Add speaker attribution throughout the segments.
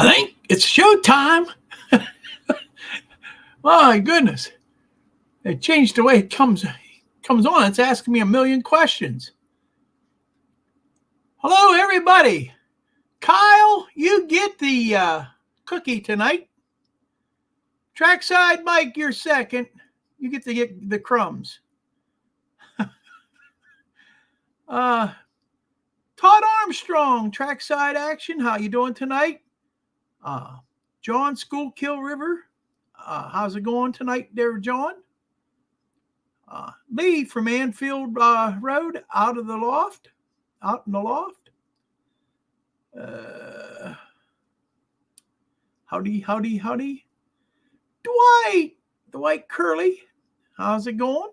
Speaker 1: I think it's showtime. My goodness. It changed the way it comes on. It's asking me a million questions. Hello, everybody. Kyle, you get the cookie tonight. Trackside Mike, you're second. You get to get the crumbs. Todd Armstrong, trackside action. How you doing tonight? John Schoolkill River. How's it going tonight there, John? Lee from Anfield Road, out in the loft. Howdy. Dwight Curley, how's it going?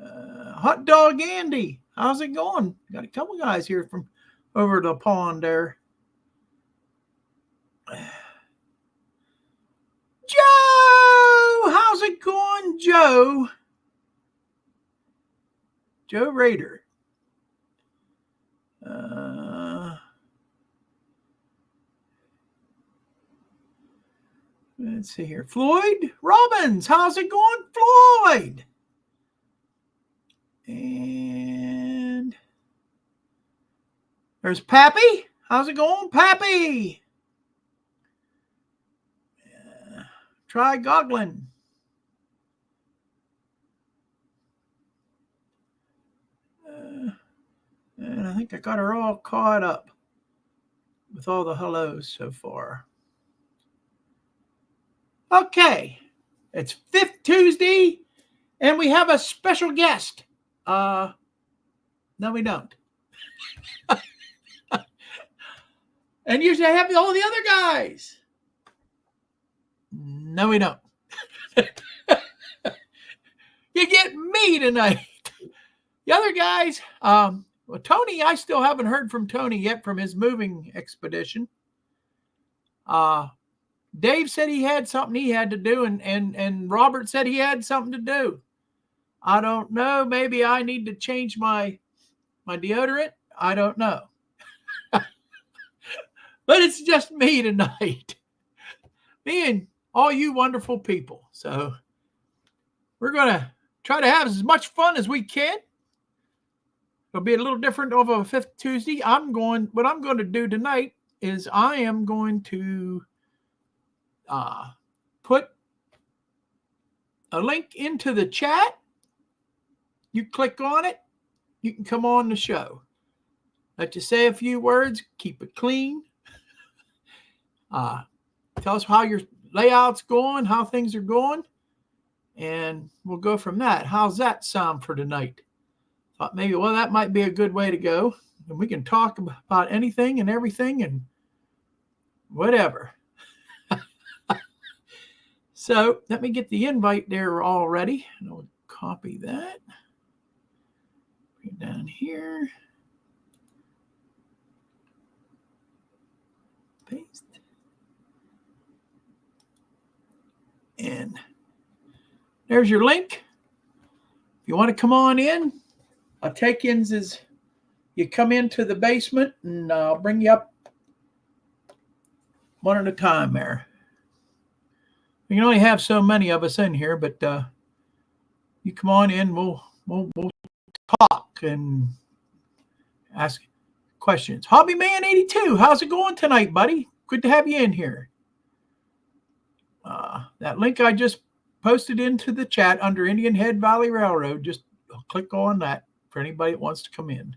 Speaker 1: Hot Dog Andy, how's it going? Got a couple guys here from over the pond there. Joe, how's it going, Joe? Joe Rader. Let's see here. Floyd Robbins, how's it going, Floyd? And there's Pappy. How's it going, Pappy? Try Goglin. And I think I got her all caught up with all the hellos so far. Okay, it's Fifth Tuesday, and we have a special guest. No, we don't. And usually I have all the other guys. No, we don't. You get me tonight. The other guys, well, Tony, I still haven't heard from Tony yet from his moving expedition. Dave said he had something he had to do, and Robert said he had something to do. I don't know. Maybe I need to change my deodorant. I don't know. But it's just me tonight. Me and all you wonderful people. So we're going to try to have as much fun as we can. It'll be a little different of a Fifth Tuesday. What I'm going to do tonight is I am going to put a link into the chat. You click on it, you can come on the show. Let you say a few words, keep it clean. Tell us how your layout's going, how things are going, and we'll go from that. How's that sound for tonight? Thought maybe, well, that might be a good way to go. And we can talk about anything and everything and whatever. So let me get the invite there already. And I'll copy that. Bring it down here. Paste. And there's your link. If you want to come on in, I'll take-ins is you come into the basement and I'll bring you up one at a time there. We can only have so many of us in here, but you come on in, we'll talk and ask questions. Hobbyman 82, how's it going tonight, buddy? Good to have you in here. That link I just posted into the chat under Indian Head Valley Railroad, just click on that for anybody that wants to come in.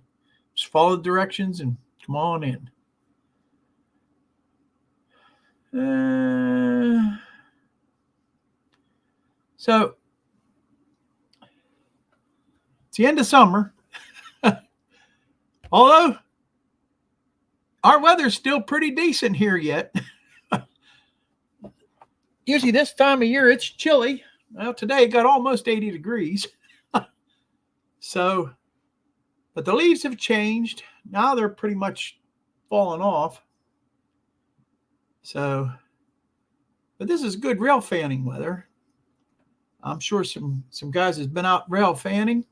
Speaker 1: Just follow the directions and come on in. So it's the end of summer. Although our weather's still pretty decent here yet. Usually this time of year it's chilly. Well, today it got almost 80 degrees. So, but the leaves have changed. Now they're pretty much falling off. So, but this is good rail fanning weather. I'm sure some guys has been out rail fanning.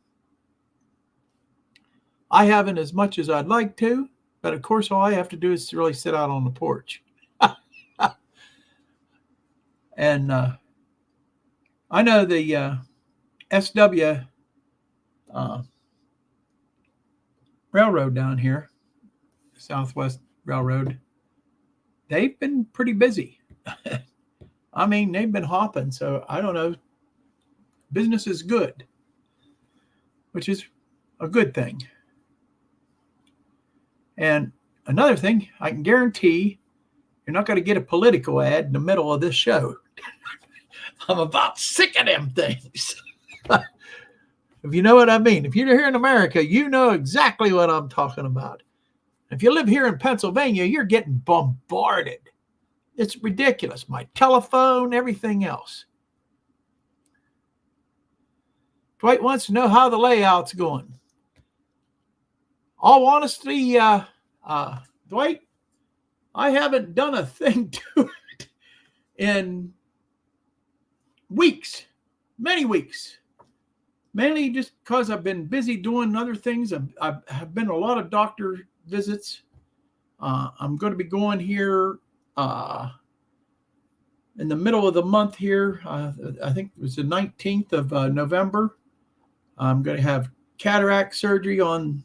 Speaker 1: I haven't as much as I'd like to. But of course, all I have to do is really sit out on the porch. And I know the SW uh, Railroad down here, Southwest Railroad, they've been pretty busy. I mean, they've been hopping. So I don't know. Business is good, which is a good thing. And another thing, I can guarantee you're not going to get a political ad in the middle of this show. I'm about sick of them things. If you know what I mean. If you're here in America, you know exactly what I'm talking about. If you live here in Pennsylvania, you're getting bombarded. It's ridiculous. My telephone, everything else. Dwight wants to know how the layout's going. All honesty, Dwight, I haven't done a thing to it in weeks, many weeks. Mainly just because I've been busy doing other things. I have been a lot of doctor visits. I'm going to be going here in the middle of the month here. I think it was the 19th of November. I'm going to have cataract surgery on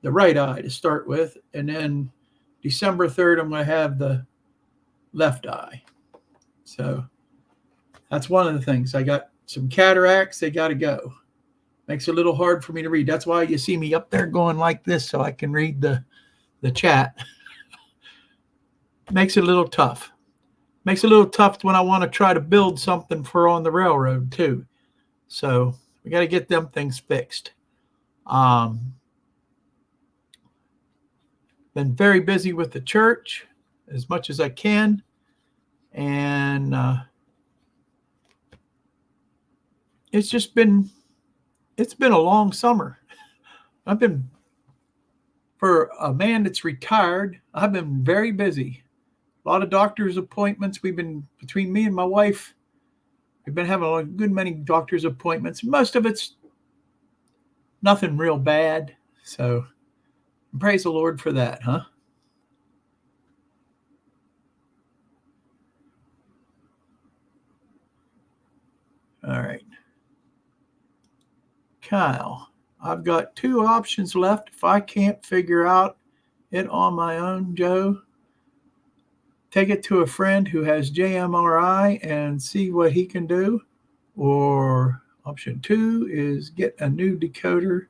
Speaker 1: the right eye to start with. And then December 3rd, I'm going to have the left eye. So that's one of the things. I got some cataracts. They got to go. Makes it a little hard for me to read. That's why you see me up there going like this so I can read the chat. Makes it a little tough. Makes it a little tough when I want to try to build something for on the railroad too. So we got to get them things fixed. Been very busy with the church as much as I can. And it's been a long summer. For a man that's retired, I've been very busy. A lot of doctor's appointments. Between me and my wife, we've been having a good many doctor's appointments. Most of it's nothing real bad. So praise the Lord for that, huh? All right. Kyle, I've got 2 options left. If I can't figure out it on my own, Joe, take it to a friend who has JMRI and see what he can do. Or option 2 is get a new decoder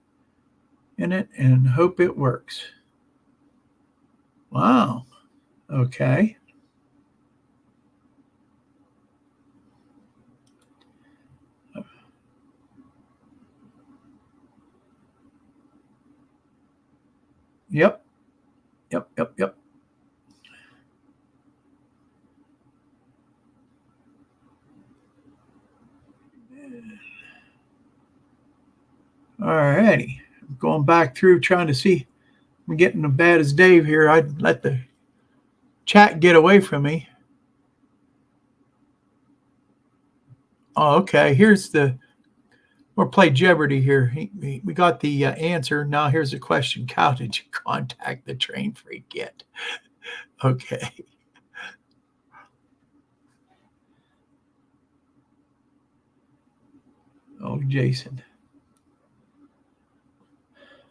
Speaker 1: in it and hope it works. Wow. Okay. Yep. All righty. Going back through trying to see. I'm getting as bad as Dave here. I'd let the chat get away from me. Oh, okay. We'll play Jeopardy here. We got the answer. Now here's the question. How did you contact the train freak yet? Okay. Oh, Jason.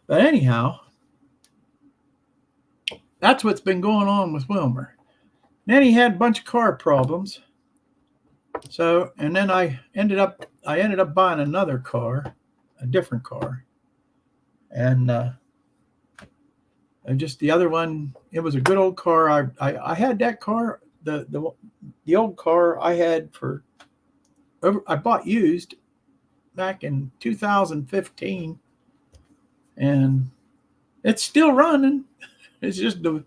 Speaker 1: But anyhow, that's what's been going on with Wilmer. Then he had a bunch of car problems. So, and then I ended up buying another car, a different car. And just the other one, it was a good old car. I had that car, the old car I had I bought used back in 2015, and it's still running. It's just the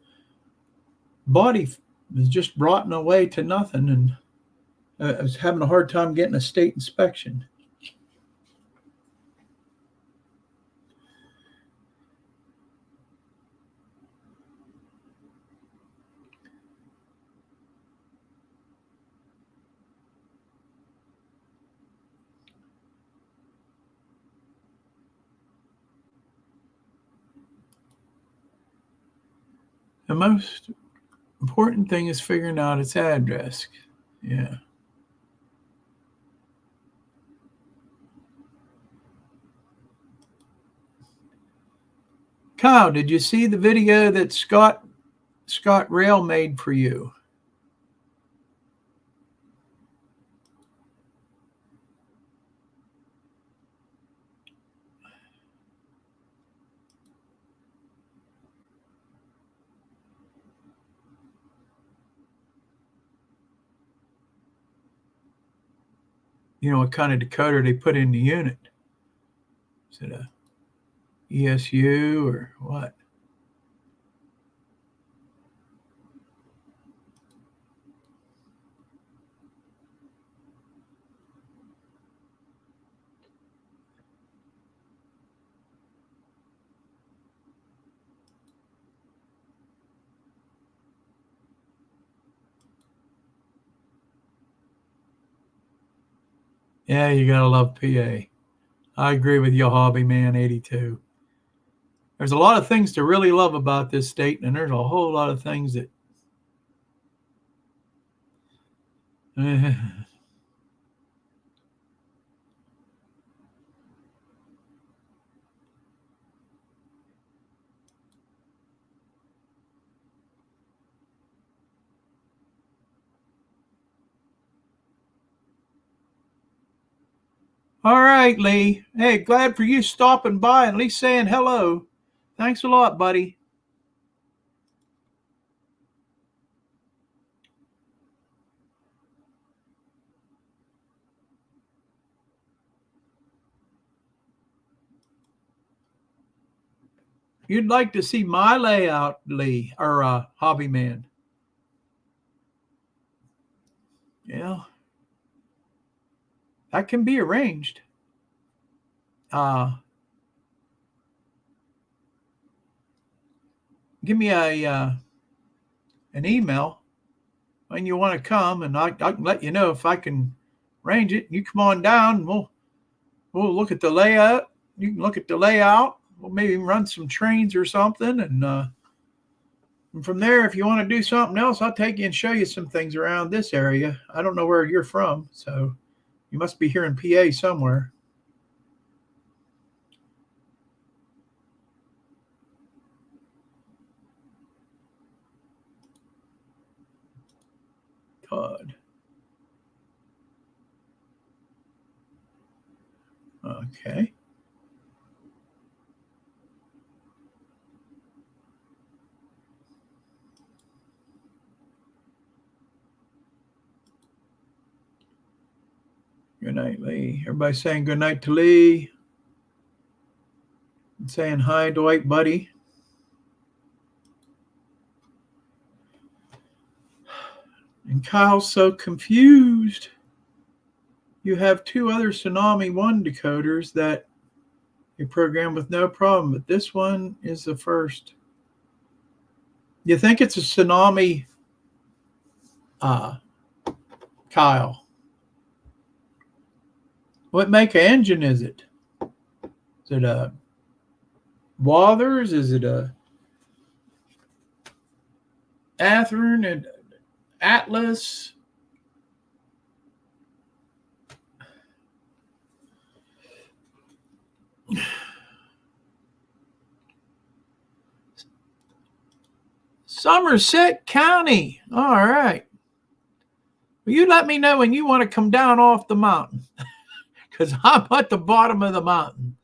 Speaker 1: body is just rotting away to nothing, and I was having a hard time getting a state inspection. The most important thing is figuring out its address. Yeah. Kyle, did you see the video that Scott Rail made for you? You know what kind of decoder they put in the unit? Is it a ESU or what? Yeah, you gotta love PA. I agree with you, Hobby Man 82. There's a lot of things to really love about this state, and there's a whole lot of things that All right, Lee. Hey, glad for you stopping by and at least saying hello. Thanks a lot, buddy. You'd like to see my layout, Lee, or Hobby Man. Yeah, that can be arranged. Give me an email when you want to come, and I can let you know if I can arrange it. You come on down, and we'll look at the layout. You can look at the layout. We'll maybe run some trains or something, and from there, if you want to do something else, I'll take you and show you some things around this area. I don't know where you're from, so you must be here in PA somewhere. Todd. Okay. Good night, Lee. Everybody's saying good night to Lee. And saying hi, Dwight, buddy. And Kyle's so confused. You have two other Tsunami 1 decoders that you program with no problem, but this one is the first. You think it's a Tsunami, Kyle? What make of engine is it? Is it a Wathers? Is it a Athearn and Atlas? Somerset County. All right. Well, you let me know when you want to come down off the mountain because I'm at the bottom of the mountain.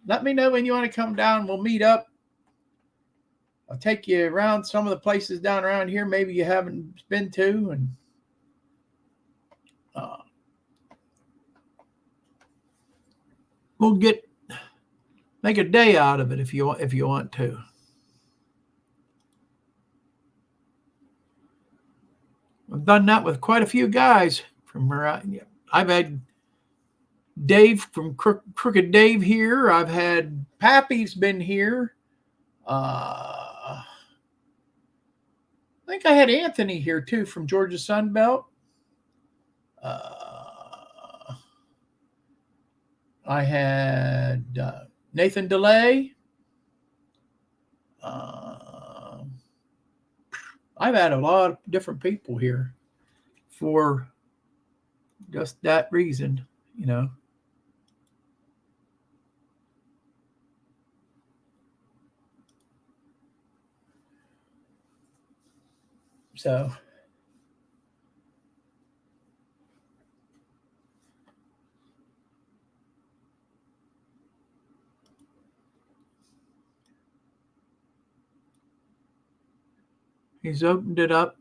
Speaker 1: Let me know when you want to come down. We'll meet up. I'll take you around some of the places down around here maybe you haven't been to, and we'll make a day out of it if you want to. I've done that with quite a few guys from around. I've had Dave from Crooked Dave here. I've had Pappy's been here. I think I had Anthony here too from Georgia Sunbelt. I had Nathan DeLay. I've had a lot of different people here for just that reason, you know. So he's opened it up.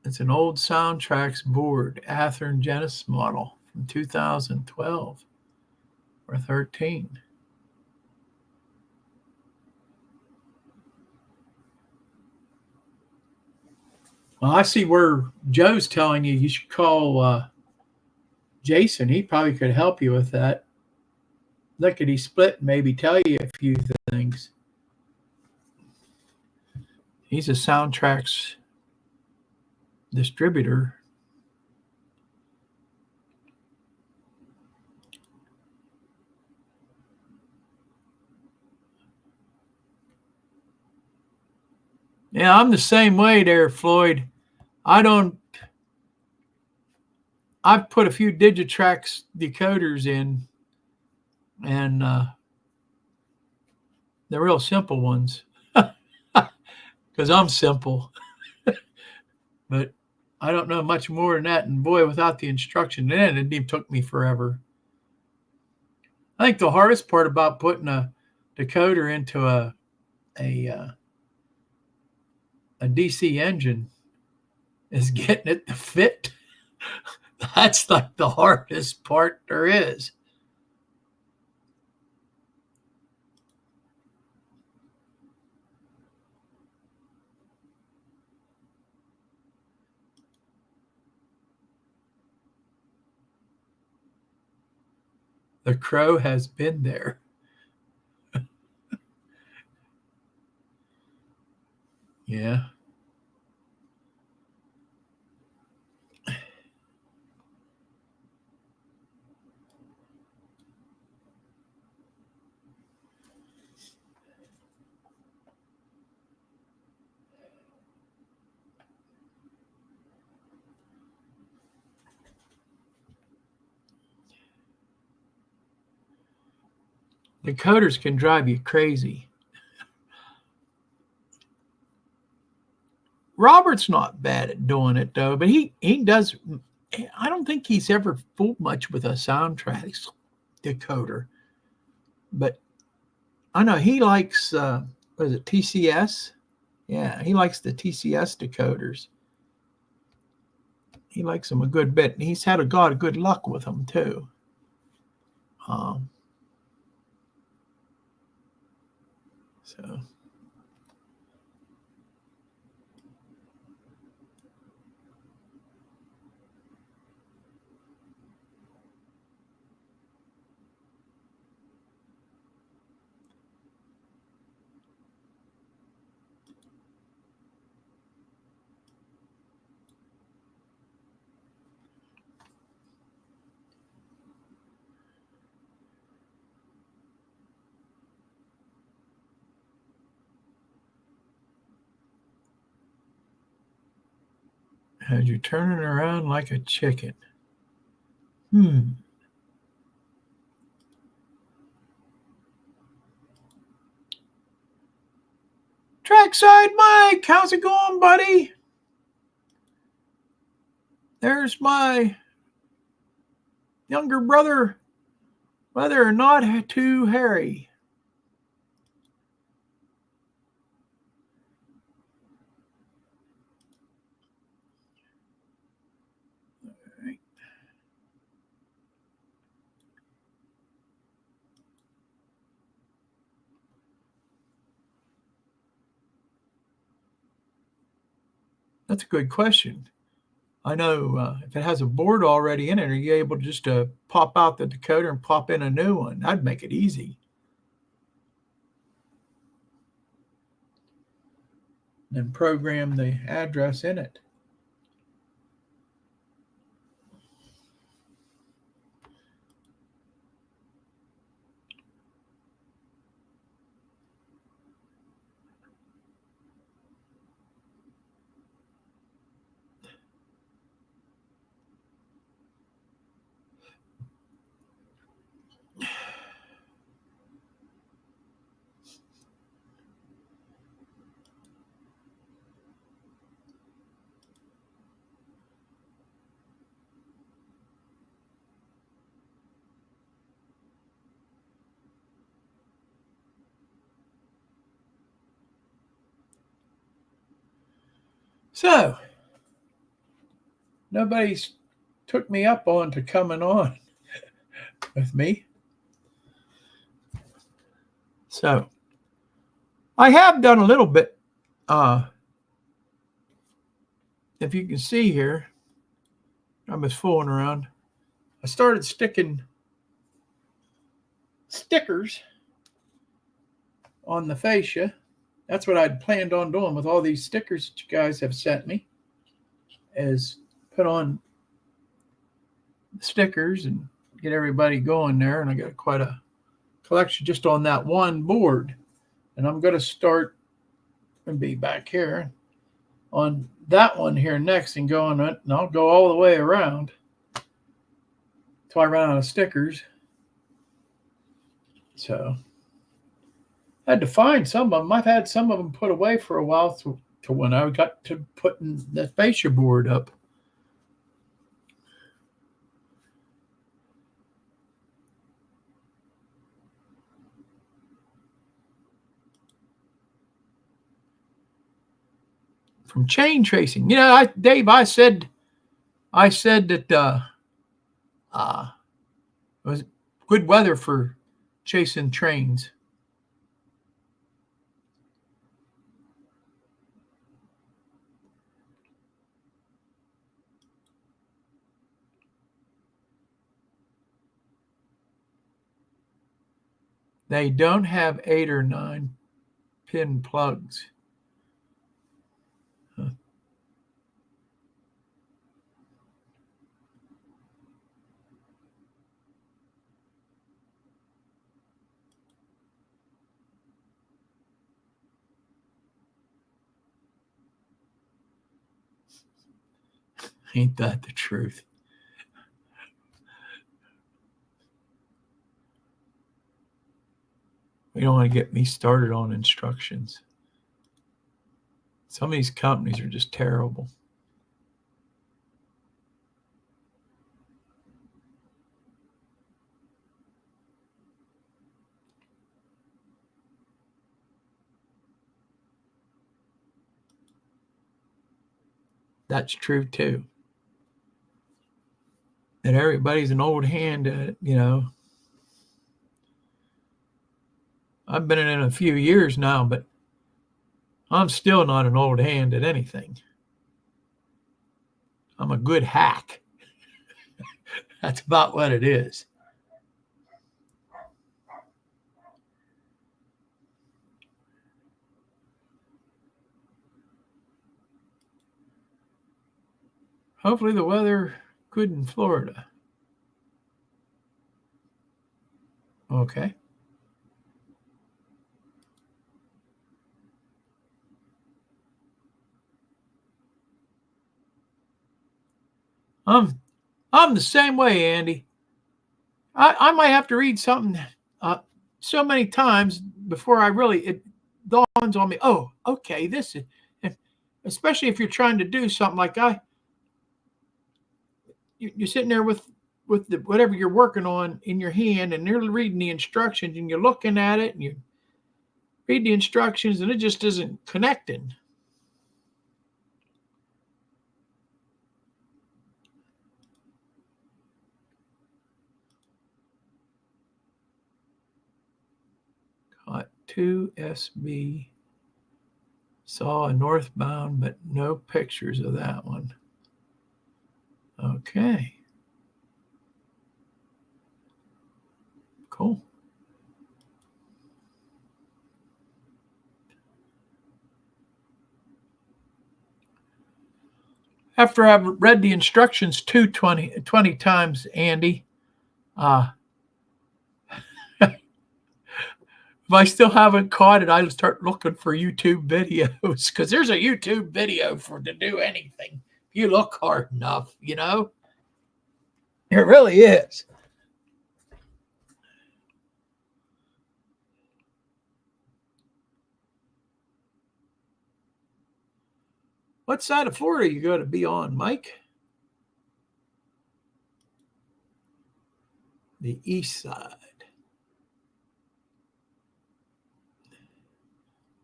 Speaker 1: It's an old Soundtracks board, Athearn Genesis model from 2012 or 13. Well, I see where Joe's telling you should call Jason. He probably could help you with that. Lickety split, maybe tell you a few things. He's a Soundtracks distributor. Yeah, I'm the same way there, Floyd. I've put a few Digitrax decoders in, and they're real simple ones because I'm simple. But I don't know much more than that. And boy, without the instruction, then it even took me forever. I think the hardest part about putting a decoder into a DC engine is getting it to fit. That's like the hardest part there is. The crow has been there. Yeah. Decoders can drive you crazy. Robert's not bad at doing it though, but he does. I don't think he's ever fooled much with a Soundtracks decoder, but I know he likes. What is it, TCS? Yeah, he likes the TCS decoders. He likes them a good bit, and he's had a lot of good luck with them too. So. Had you turning around like a chicken. Trackside Mike, how's it going, buddy? There's my younger brother, whether or not too hairy. That's a good question. I know if it has a board already in it, are you able just to pop out the decoder and pop in a new one? That'd make it easy. And program the address in it. So nobody's took me up on to coming on with me. So I have done a little bit. If you can see here, I was fooling around. I started sticking stickers on the fascia. That's what I'd planned on doing with all these stickers that you guys have sent me, is put on stickers and get everybody going there. And I got quite a collection just on that one board. And I'm going to start and be back here on that one here next and go on it. And I'll go all the way around till I run out of stickers. So I had to find some of them. I've had some of them put away for a while to when I got to putting the fascia board up. From chain tracing, Dave, I said that it was good weather for chasing trains. They don't have 8 or 9 pin plugs. Huh. Ain't that the truth? You don't want to get me started on instructions. Some of these companies are just terrible. That's true too. And everybody's an old hand at it. I've been in it a few years now, but I'm still not an old hand at anything. I'm a good hack. That's about what it is. Hopefully the weather good in Florida. Okay. I'm the same way, Andy. I might have to read something so many times before it dawns on me. Oh, okay, this is, especially if you're trying to do something like you're sitting there with whatever you're working on in your hand, and you're reading the instructions, and you're looking at it, and you read the instructions, and it just isn't connecting. Caught 2 SB. Saw a northbound, but no pictures of that one. Okay. Cool. After I've read the instructions 20 times, Andy, if I still haven't caught it, I'll start looking for YouTube videos, because there's a YouTube video to do anything. If you look hard enough, It really is. What side of Florida are you going to be on, Mike? The east side.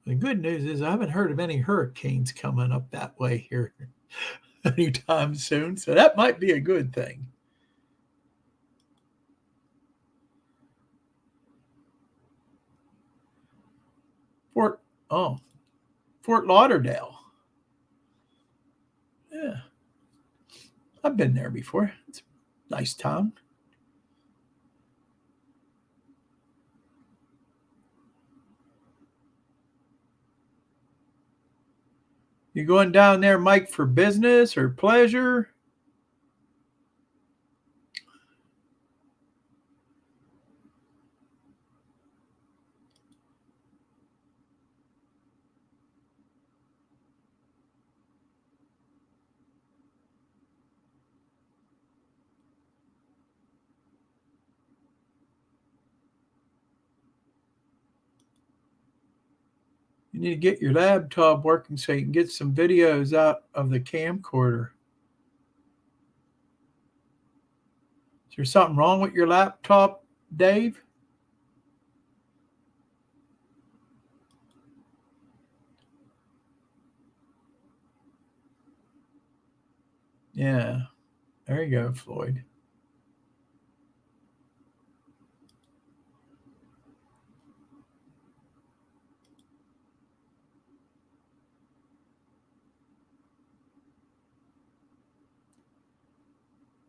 Speaker 1: The good news is I haven't heard of any hurricanes coming up that way here anytime soon, so that might be a good thing. Fort Lauderdale. Yeah, I've been there before. It's a nice town. You going down there, Mike, for business or pleasure? You need to get your laptop working so you can get some videos out of the camcorder. Is there something wrong with your laptop, Dave? Yeah. There you go, Floyd.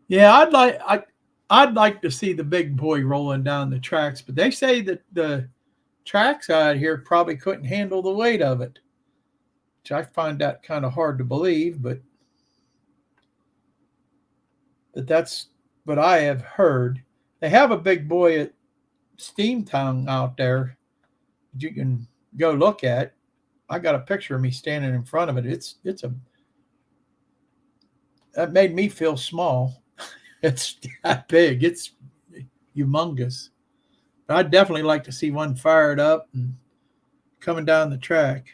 Speaker 1: Yeah, I'd like to see the big boy rolling down the tracks, but they say that the tracks out here probably couldn't handle the weight of it, which I find that kind of hard to believe, but that's what I have heard. They have a big boy at Steamtown out there that you can go look at. I got a picture of me standing in front of it. It's a that made me feel small. It's that big. It's humongous. But I'd definitely like to see one fired up and coming down the track.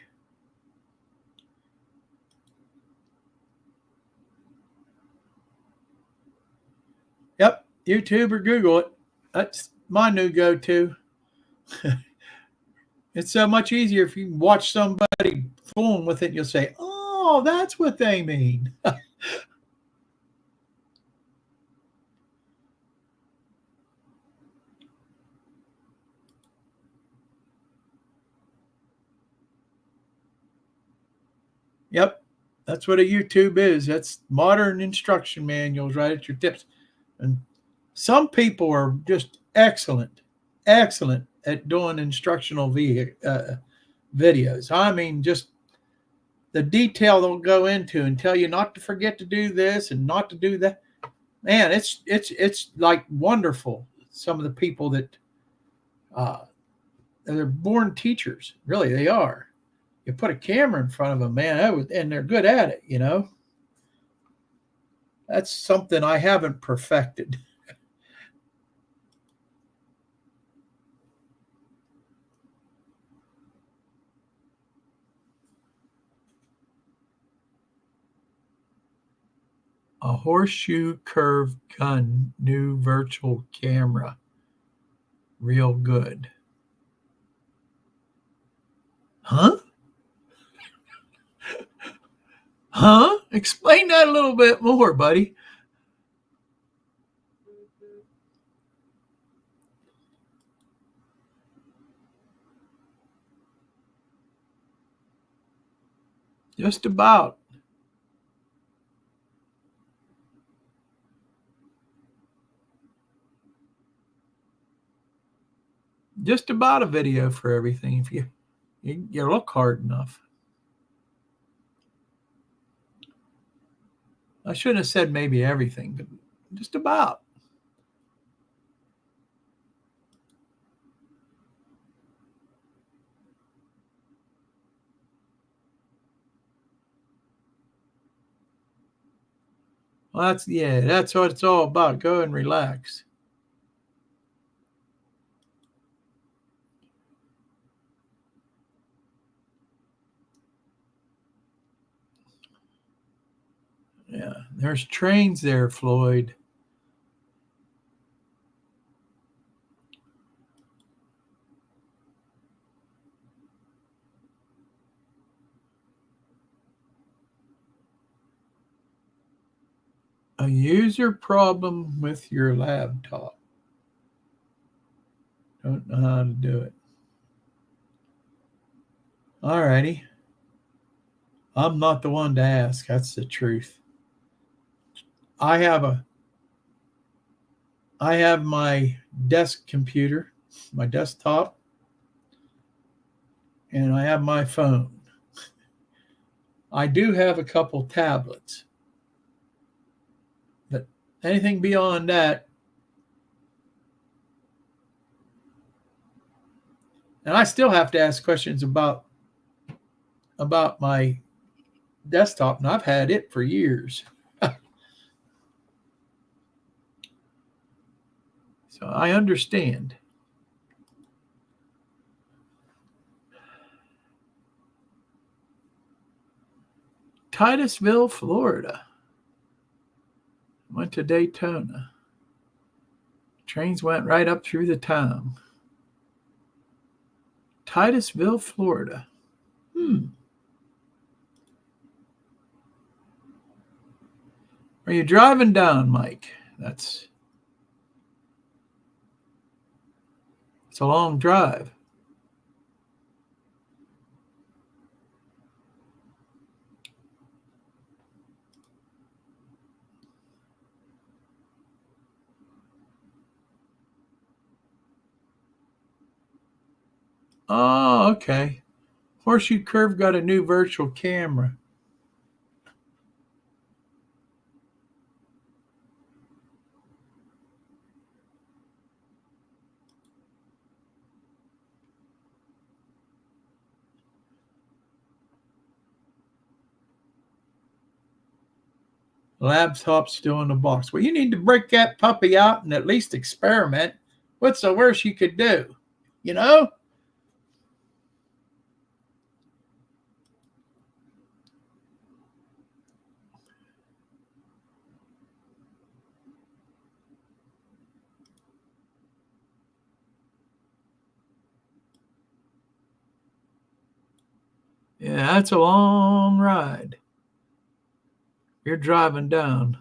Speaker 1: Yep, YouTube or Google it. That's my new go-to. It's so much easier if you watch somebody fooling with it. You'll say, "Oh, that's what they mean." Yep, that's what a YouTube is. That's modern instruction manuals right at your tips. And some people are just excellent at doing instructional videos. I mean, just the detail they'll go into and tell you not to forget to do this and not to do that. Man, it's like wonderful. Some of the people that uh, they're born teachers. Really, they are. You put a camera in front of them, man, and they're good at it. That's something I haven't perfected. A horseshoe curve gun, new virtual camera. Real good. Huh? Huh? Explain that a little bit more, buddy. Just about. Just about a video for everything if you look hard enough. I shouldn't have said maybe everything, but just about. Well, that's what it's all about. Go and relax. Yeah, there's trains there, Floyd. A user problem with your laptop. Don't know how to do it. All righty. I'm not the one to ask. That's the truth. I have my desk computer, my desktop, and I have my phone. I do have a couple tablets. But anything beyond that, and I still have to ask questions about my desktop, and I've had it for years. So I understand. Titusville, Florida. Went to Daytona. Trains went right up through the town. Titusville, Florida. Are you driving down, Mike? It's a long drive. Oh, okay. Horseshoe Curve got a new virtual camera. Laptop still in the box. Well, you need to break that puppy out and at least experiment. What's the worst you could do? You know? Yeah, that's a long ride. You're driving down.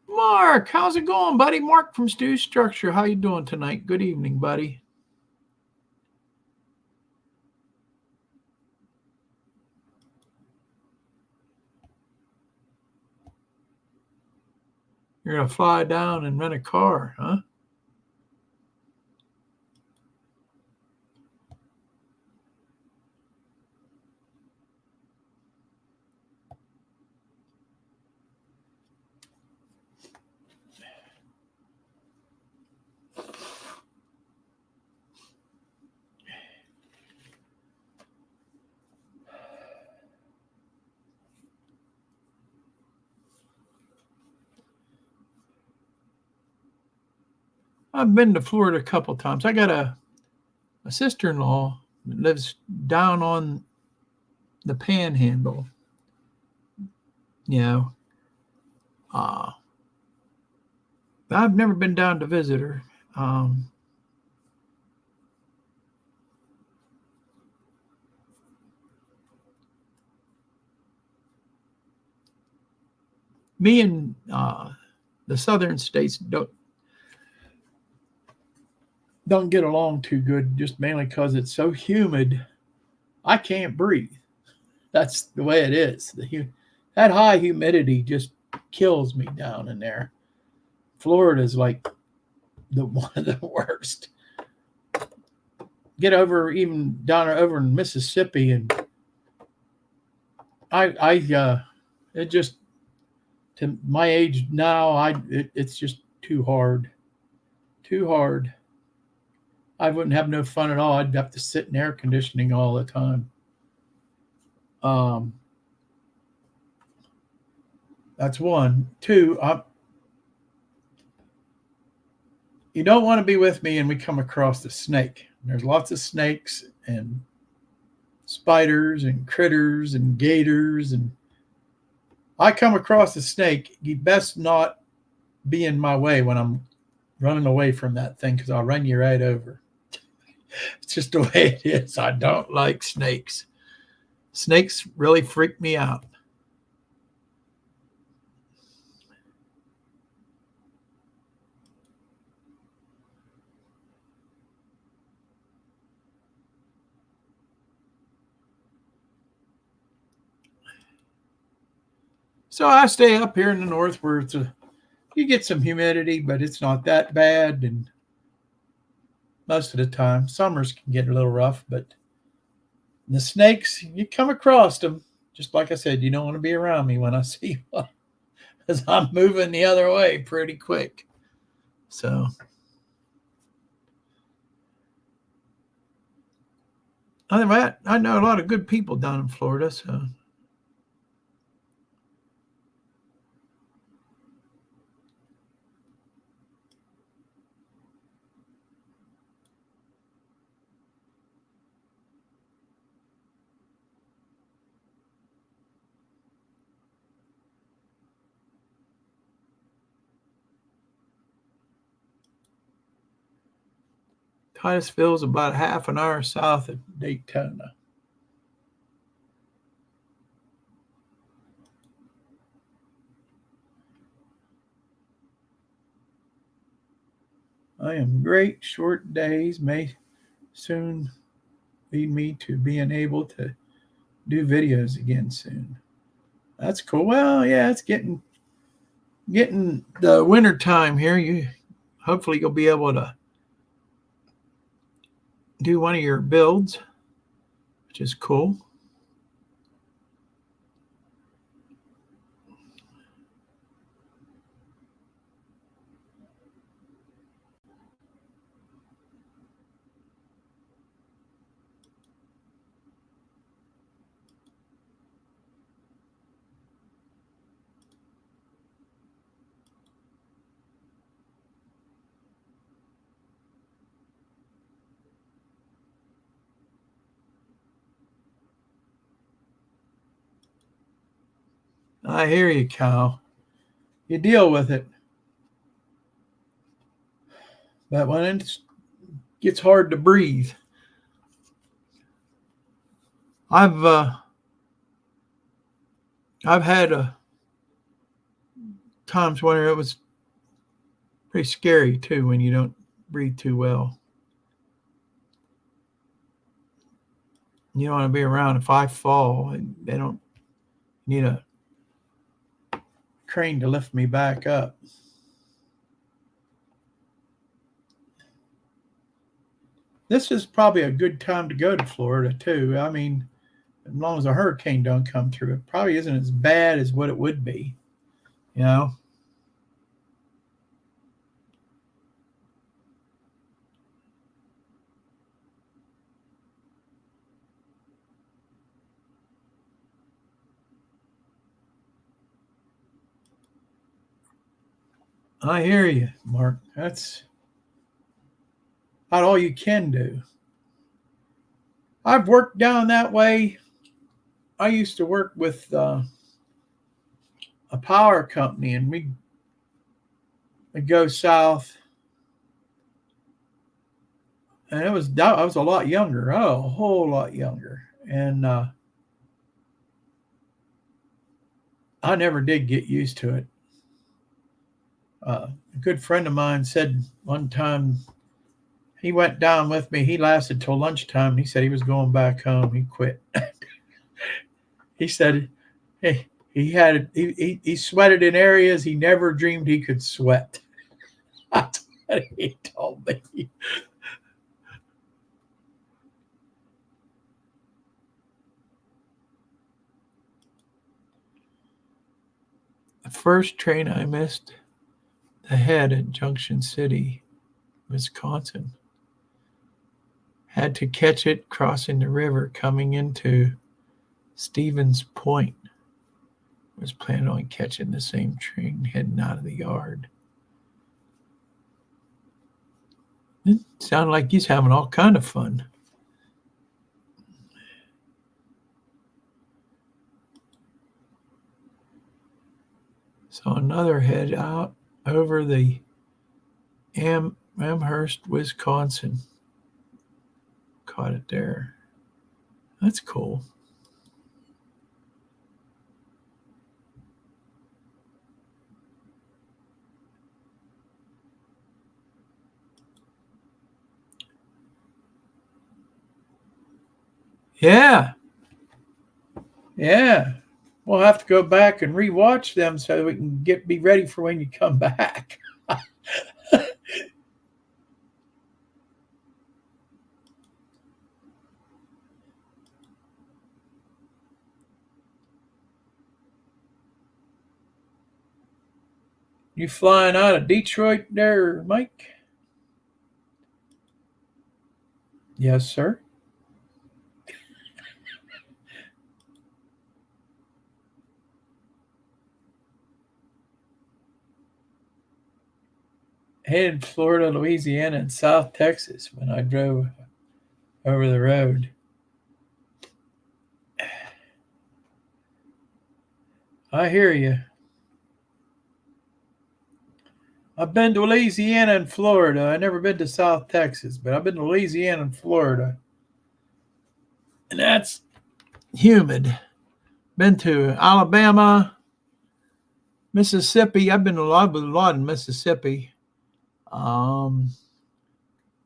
Speaker 1: Mark, how's it going, buddy? Mark from Stu Structure. How you doing tonight? Good evening, buddy. You're going to fly down and rent a car, huh? I've been to Florida a couple times. I got a sister-in-law that lives down on the Panhandle. You know, I've never been down to visit her. Me and the southern states don't get along too good, just mainly because it's so humid. I can't breathe. That's the way it is. That high humidity just kills me down in there. Florida's like one of the worst. Get over even down over in Mississippi, and it just, to my age now, it's just too hard. Too hard. I wouldn't have no fun at all. I'd have to sit in air conditioning all the time. That's one. Two, you don't want to be with me and we come across a snake. There's lots of snakes and spiders and critters and gators, and I come across a snake, you best not be in my way when I'm running away from that thing, because I'll run you right over. It's just the way it is. I don't like snakes. Snakes really freak me out. So I stay up here in the north where you get some humidity, but it's not that bad. And most of the time, summers can get a little rough, but the snakes, you come across them. Just like I said, you don't want to be around me when I see one because I'm moving the other way pretty quick. So other than that, I know a lot of good people down in Florida. So Titusville is about half an hour south of Daytona. I am great. Short days may soon lead me to being able to do videos again soon. That's cool. Well, yeah, it's getting the winter time here. You hopefully you'll be able to do one of your builds, which is cool. I hear you, Kyle. You deal with it. But when it gets hard to breathe, I've had times when it was pretty scary too when you don't breathe too well. You don't want to be around. If I fall, they don't need a crane to lift me back up. This is probably a good time to go to Florida too. I mean, as long as a hurricane don't come through, it probably isn't as bad as what it would be. You know. I hear you, Mark. That's about all you can do. I've worked down that way. I used to work with a power company, and we'd go south, and I was a lot younger, a whole lot younger, and I never did get used to it. A good friend of mine said one time he went down with me. He lasted till lunchtime. He said he was going back home. He quit. He said, hey, he sweated in areas he never dreamed he could sweat. That's what he told me. The first train I missed ahead at Junction City, Wisconsin. Had to catch it crossing the river coming into Stevens Point. Was planning on catching the same train heading out of the yard. It sounded like he's having all kind of fun. So another head out over the Amherst, Wisconsin. Caught it there. That's cool. Yeah. Yeah. we'll have to go back and rewatch them so that we can be ready for when you come back. You flying out of Detroit there, Mike? Yes, sir. Headed Florida, Louisiana, and South Texas when I drove over the road. I hear you. I've been to Louisiana and Florida. I've never been to South Texas, but I've been to Louisiana and Florida. And that's humid. Been to Alabama, Mississippi. I've been a lot in Mississippi.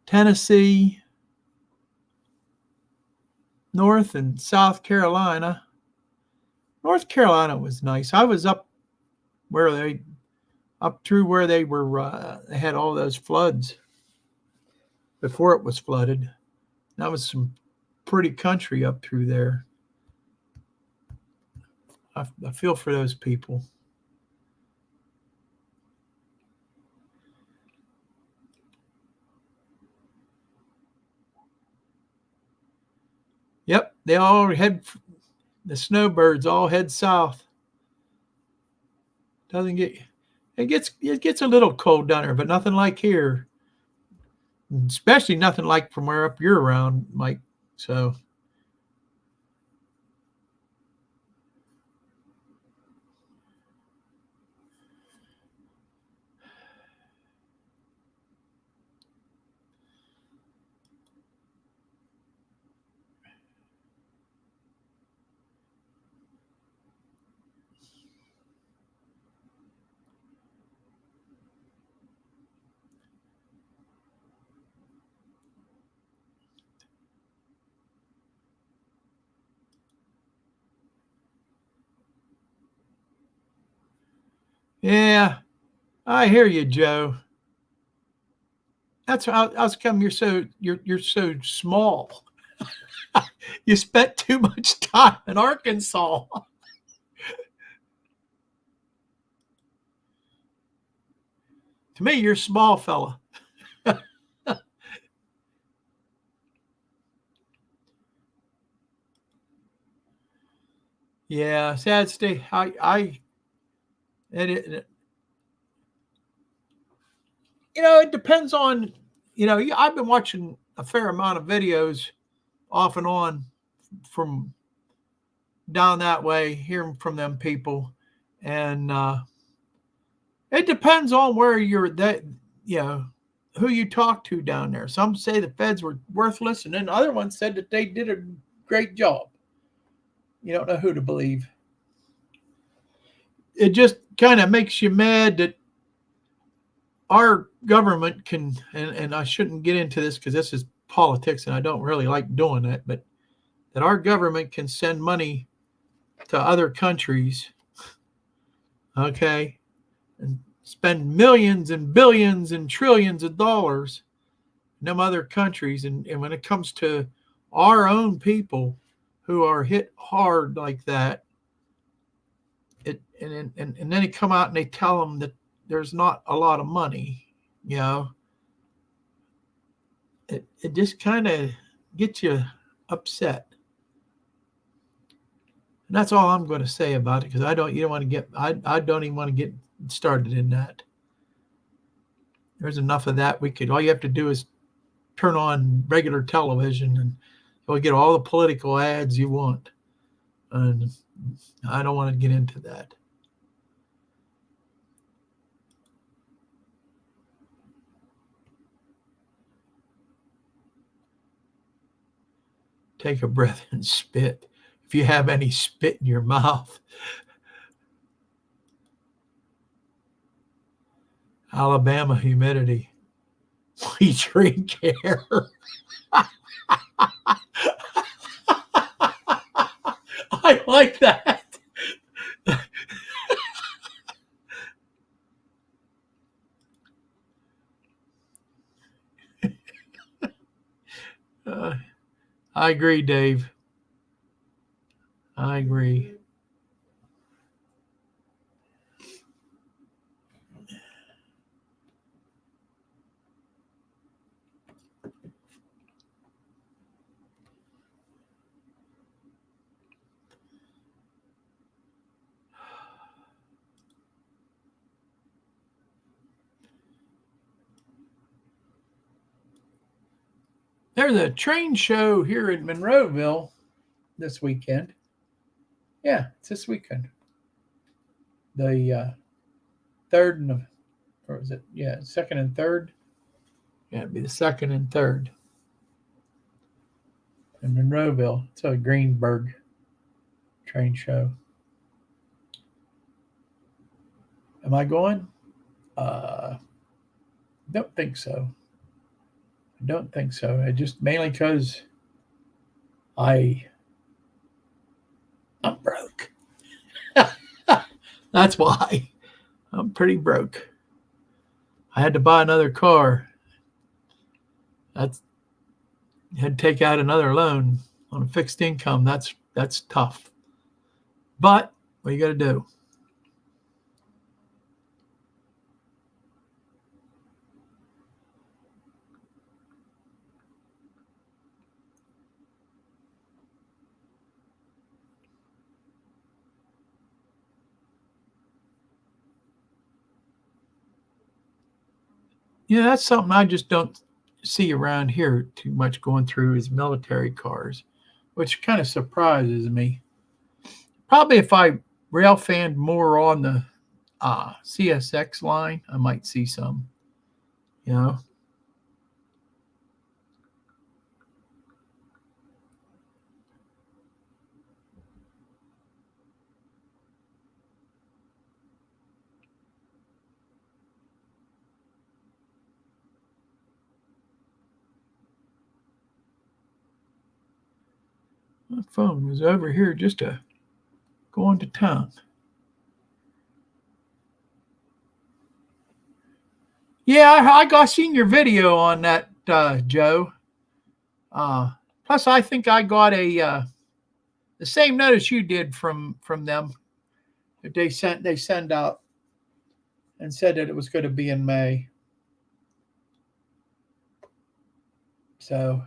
Speaker 1: Tennessee, North and South Carolina. North Carolina was nice. I was up through where they had all those floods before it was flooded. That was some pretty country up through there. I feel for those people. Yep, they all head, the snowbirds all head south. It gets a little cold down there, but nothing like here. Especially nothing like from where up you're around, Mike. So yeah, I hear you, Joe. That's how come you're so small. You spent too much time in Arkansas. To me, you're a small fella. Yeah, sad state. It it depends on, I've been watching a fair amount of videos off and on from down that way, hearing from them people, and it depends on where who you talk to down there. Some say the feds were worthless, and then other ones said that they did a great job. You don't know who to believe. It just kind of makes you mad that our government can, and I shouldn't get into this because this is politics and I don't really like doing it, but that our government can send money to other countries, okay, and spend millions and billions and trillions of dollars in them other countries. And when it comes to our own people who are hit hard like that, and then they come out and they tell them that there's not a lot of money, it just kind of gets you upset. And that's all I'm going to say about it, because I don't even want to get started in that. There's enough of that. All you have to do is turn on regular television and you'll get all the political ads you want. And I don't want to get into that. Take a breath and spit. If you have any spit in your mouth. Alabama humidity. We drink air. I like that. I agree, Dave. I agree. There's a train show here in Monroeville this weekend. Yeah, it's this weekend. The third and or is it? Yeah, second and third. Yeah, it'd be the second and third in Monroeville. It's a Greenberg train show. Am I going? Don't think so. I don't think so. I just mainly because I'm broke. That's why I'm pretty broke. I had to buy another car. That's had to take out another loan on a fixed income. That's tough. But what you got to do? Yeah, that's something I just don't see around here too much going through is military cars, which kind of surprises me. Probably if I rail fanned more on the CSX line, I might see some, you know. My phone was over here just to going to town. Yeah, I got seen your video on that, Joe. Plus, I think I got the same notice you did from them that they send out and said that it was going to be in May. So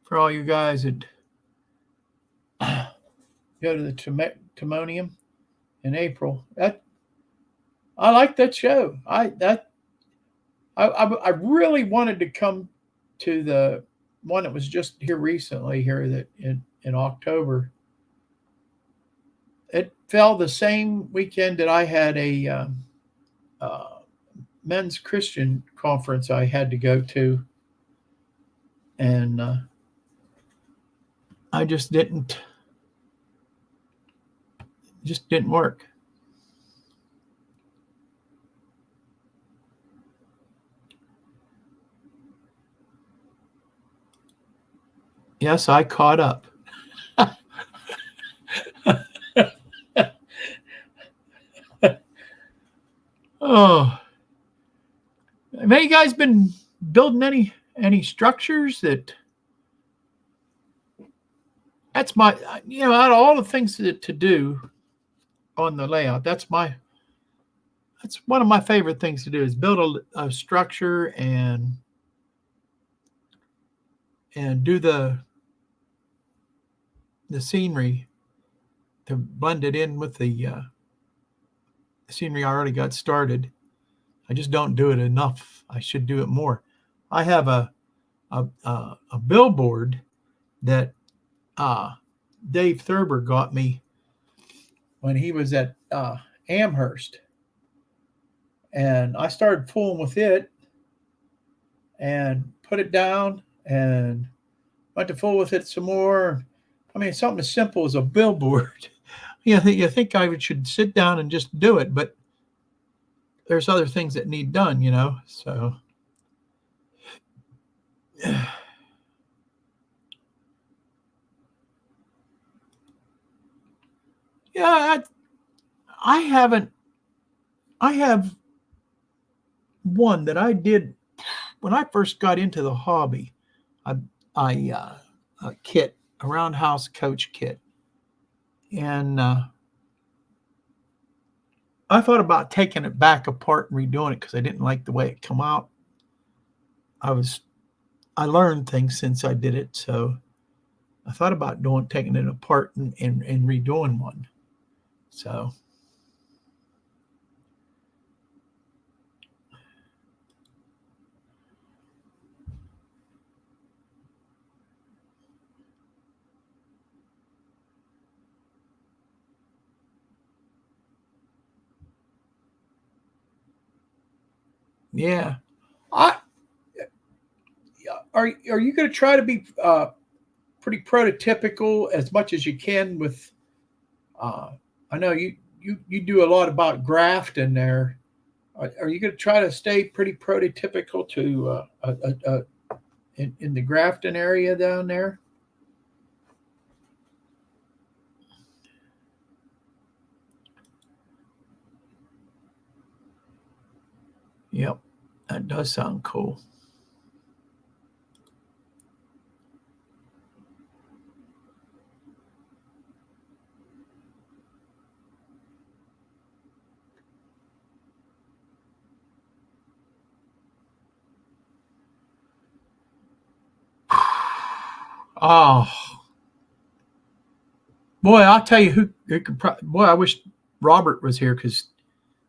Speaker 1: for all you guys that go to the Timonium in April, that I like that show. I really wanted to come to the one that was just here recently here that in October. It fell the same weekend that I had a men's Christian conference I had to go to, and I just didn't work. Yes, I caught up. Oh, have any guys been building any structures that's my out of all the things to do on the layout, that's one of my favorite things to do is build a structure and do the scenery to blend it in with the scenery I already got started. I just don't do it enough. I should do it more. I have a billboard that Dave Thurber got me when he was at Amherst, and I started fooling with it and put it down and went to fool with it some more. I mean, something as simple as a billboard. You think I should sit down and just do it, but there's other things that need done, so Yeah, I haven't. I have one that I did when I first got into the hobby. I, a kit, a roundhouse coach kit, and I thought about taking it back apart and redoing it because I didn't like the way it come out. I was I learned things since I did it, so I thought about taking it apart and redoing one. So yeah, I are you going to try to be pretty prototypical as much as you can with? Uh, I know you do a lot about graft in there. Are you going to try to stay pretty prototypical to in the Grafton area down there? Yep, that does sound cool. Oh boy, I'll tell you who could. Boy, I wish Robert was here because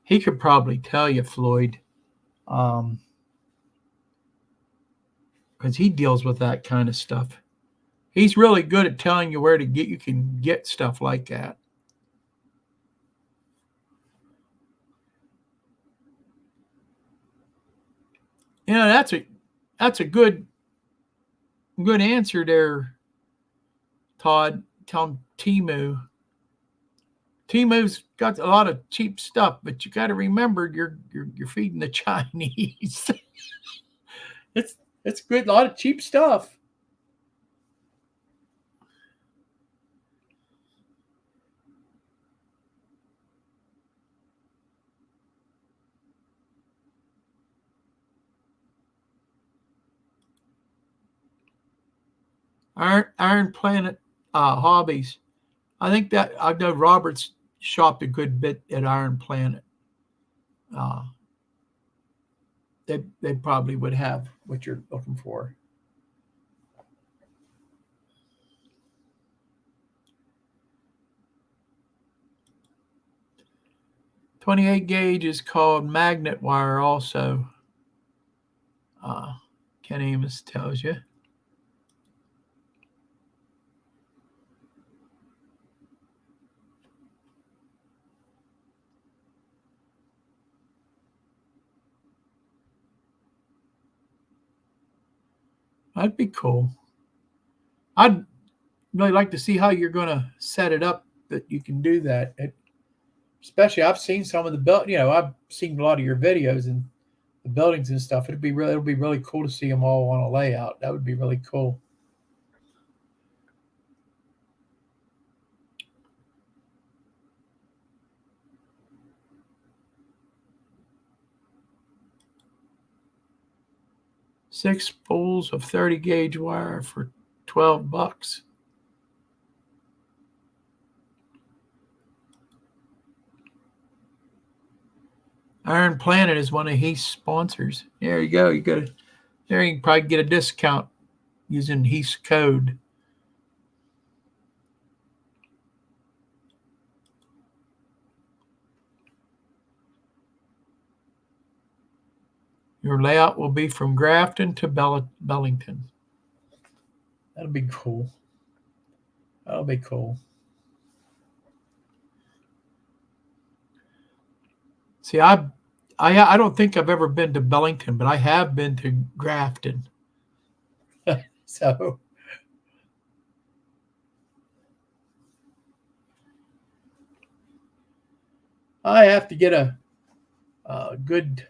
Speaker 1: he could probably tell you, Floyd, because he deals with that kind of stuff. He's really good at telling you where to get. You can get stuff like that. You know, that's a good answer there, Todd. Tell him Timu. Timu's got a lot of cheap stuff, but you got to remember you're feeding the Chinese. it's it's good, a lot of cheap stuff. Iron Planet hobbies. I think that I know Robert's shopped a good bit at Iron Planet. Uh, they probably would have what you're looking for. 28 gauge is called magnet wire. Also, uh, Ken Amos tells you. That'd be cool. I'd really like to see how you're going to set it up that you can do that. Especially, I've seen some of the build. I've seen a lot of your videos and the buildings and stuff. It'll be really cool to see them all on a layout. That would be really cool. 6 spools of 30 gauge wire for $12. Iron Planet is one of his sponsors. There you go. There you can probably get a discount using Heath's code. Your layout will be from Grafton to Bellington. That'll be cool. That'll be cool. See, I don't think I've ever been to Bellington, but I have been to Grafton. So I have to get a good,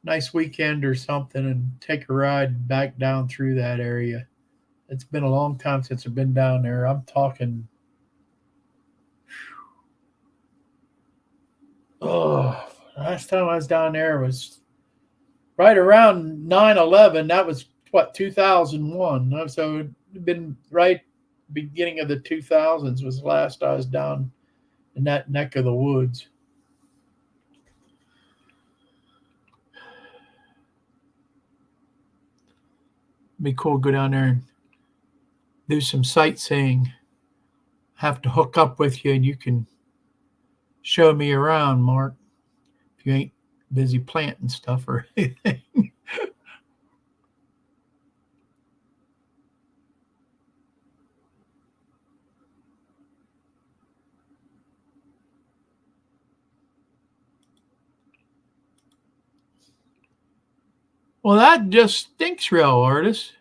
Speaker 1: nice weekend or something and take a ride back down through that area. It's been a long time since I've been down there. I'm talking Oh, last time I was down there was right around 9/11. That was what, 2001. So it'd been right beginning of the 2000s was the last I was down in that neck of the woods. It'd be cool to go down there and do some sightseeing. Have to hook up with you and you can show me around, Mark, if you ain't busy planting stuff or anything. Well, that just stinks, real artist.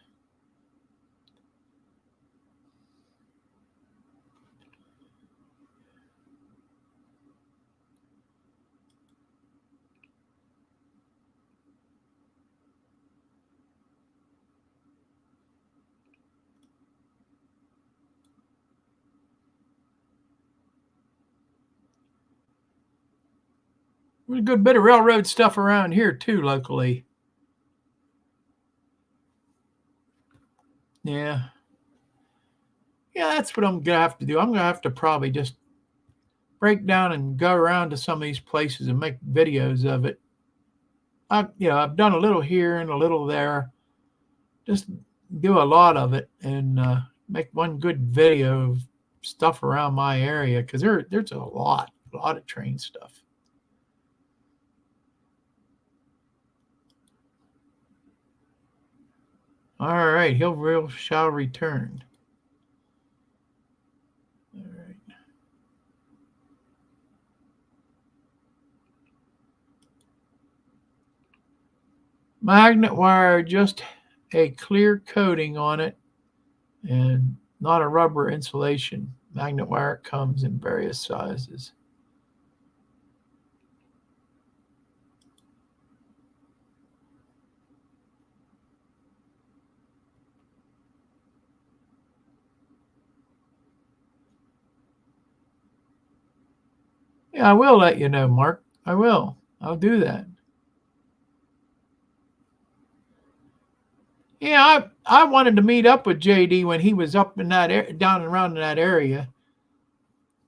Speaker 1: There's a good bit of railroad stuff around here too, locally. Yeah. Yeah, that's what I'm gonna have to do. I'm gonna have to probably just break down and go around to some of these places and make videos of it. I've done a little here and a little there. Just do a lot of it and make one good video of stuff around my area because there's a lot of train stuff. All right, Hill shall return. All right. Magnet wire, just a clear coating on it and not a rubber insulation. Magnet wire comes in various sizes. Yeah, I will let you know, Mark. I will. I'll do that. Yeah, I wanted to meet up with JD when he was up in that down around in that area.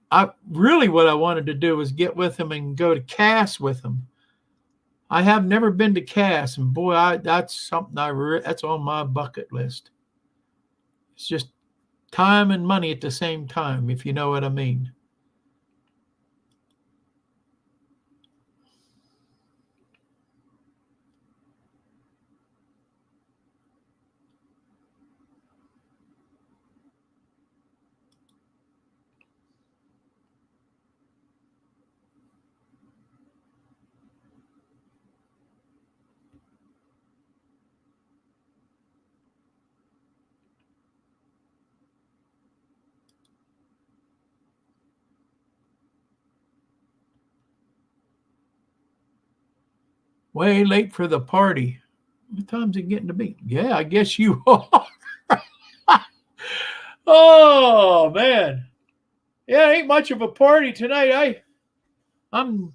Speaker 1: What I wanted to do was get with him and go to Cass with him. I have never been to Cass, and boy, that's something that's on my bucket list. It's just time and money at the same time, if you know what I mean. Way late for the party. What time's it getting to be? Yeah, I guess you are. Oh man. Yeah, ain't much of a party tonight. I'm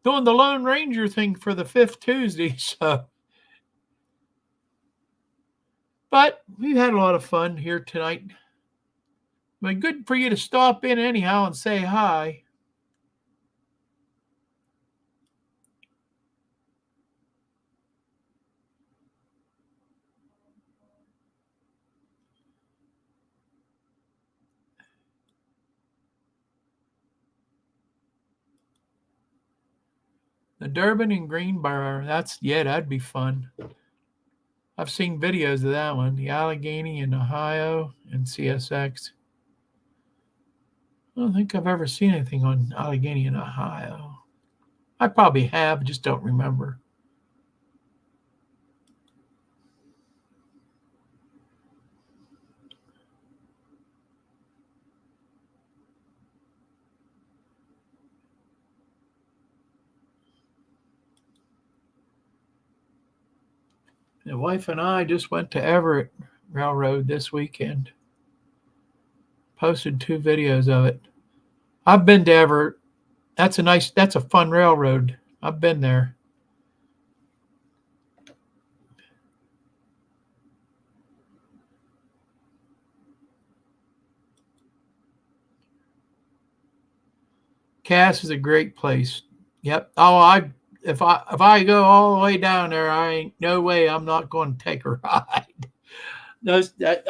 Speaker 1: doing the Lone Ranger thing for the 5th Tuesday, so but we've had a lot of fun here tonight. But good for you to stop in anyhow and say hi. The Durban and Greenbrier, that'd be fun. I've seen videos of that one. The Allegheny in Ohio and CSX. I don't think I've ever seen anything on Allegheny in Ohio. I probably have, just don't remember. The wife and I just went to Everett Railroad this weekend. Posted 2 videos of it. I've been to Everett That's a fun railroad. I've been there. Cass is a great place. Yep. Oh, if I go all the way down there, I ain't no way I'm not going to take a ride. Those that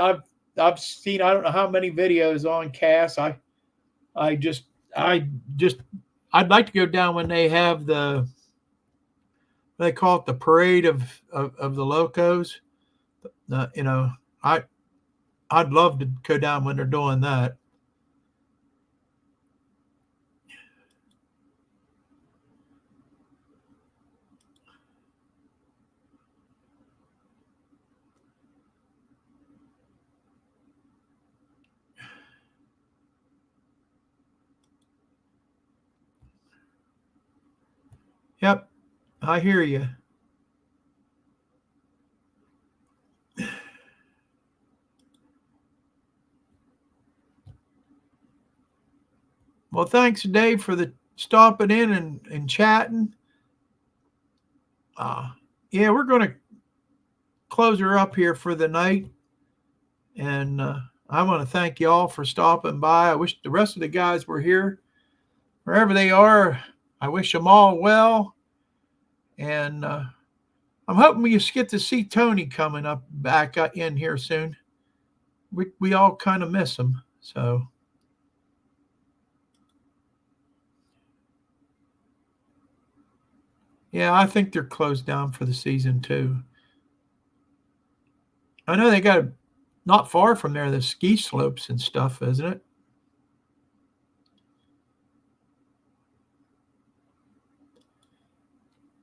Speaker 1: I've seen, I don't know how many videos on Cass. I just I just I'd like to go down when they have they call it the parade of the locos. You know, I I'd love to go down when they're doing that. Yep, I hear you. Well, thanks, Dave, for the stopping in and chatting. Uh, yeah, we're going to close her up here for the night. And I want to thank you all for stopping by. I wish the rest of the guys were here. Wherever they are, I wish them all well. And I'm hoping we just get to see Tony coming up back in here soon. We all kind of miss him. So, yeah, I think they're closed down for the season too. I know they got not far from there the ski slopes and stuff, isn't it?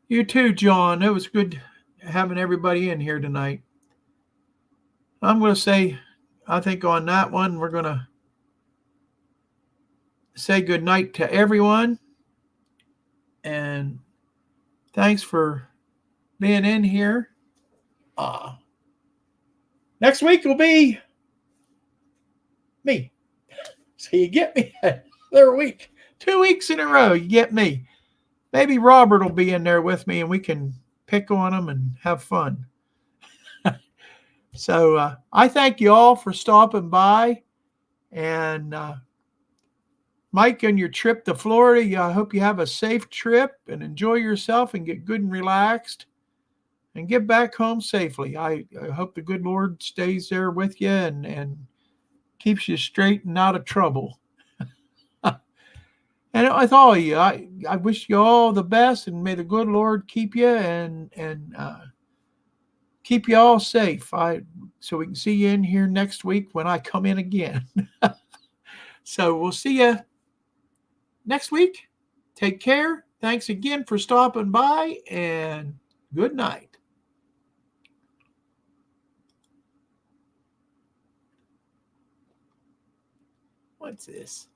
Speaker 1: You too, John. It was good having everybody in here tonight. I'm going to say, I think on that one, we're going to say good night to everyone. And thanks for being in here. Next week will be me. So you get me another week. 2 weeks in a row, you get me. Maybe Robert will be in there with me and we can pick on him and have fun. So I thank you all for stopping by. And Mike, on your trip to Florida, I hope you have a safe trip and enjoy yourself and get good and relaxed and get back home safely. I hope the good Lord stays there with you and keeps you straight and out of trouble. And with all of you, I wish you all the best, and may the good Lord keep you and keep you all safe. So we can see you in here next week when I come in again. So we'll see you next week. Take care. Thanks again for stopping by, and good night. What's this?